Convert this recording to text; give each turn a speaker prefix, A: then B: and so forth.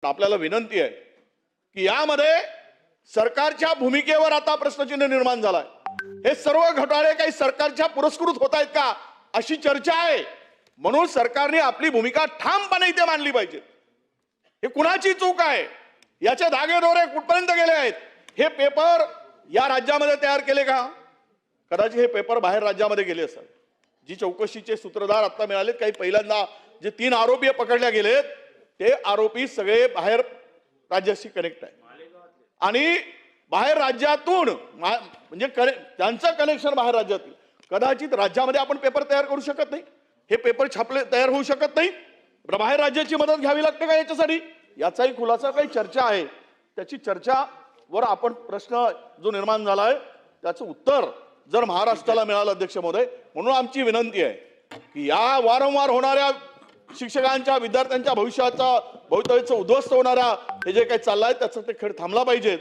A: आता आपल्याला विनंती आहे की यामध्ये सरकारच्या भूमिकेवर आता प्रश्नचिन्ह निर्माण झालाय। हे सर्व घोटाळे काही सरकारच्या पुरस्कृत होत आहेत का अशी चर्चा आहे। म्हणून सरकारने आपली भूमिका ठामपणे इथे मांडली पाहिजे। हे कुणाची चूक आहे याचे धागेदोरे कुठपर्यंत गेले आहेत? हे पेपर या राज्यामध्ये तयार केले का? कदाचित हे पेपर बाहेर राज्यामध्ये गेले असतात। जी चौकशीचे सूत्रधार आता मिळालेत, काही पहिल्यांदा जे 3 आरोपी पकडले गेलेत ते आरोपी सगळे बाहेर राज्याशी कनेक्ट आहे आणि बाहेर राज्यातून म्हणजे त्यांचं कनेक्शन बाहेर राज्यातील। कदाचित राज्यामध्ये आपण पेपर तयार करू शकत नाही, हे पेपर छापले तयार होऊ शकत नाही, बाहेर राज्याची मदत घ्यावी लागते का याच्यासाठी? याचाही खुलासा काही चर्चा आहे। त्याची चर्चावर आपण प्रश्न जो निर्माण झालाय त्याचं उत्तर जर महाराष्ट्राला मिळालं अध्यक्ष महोदय, म्हणून आमची विनंती आहे की या वारंवार होणाऱ्या शिक्षकांच्या विद्यार्थ्यांच्या भविष्याचा भवितव्याचं उद्ध्वस्त होणारा हे जे काही चाललंय त्याचा ते खेळ थांबला पाहिजे।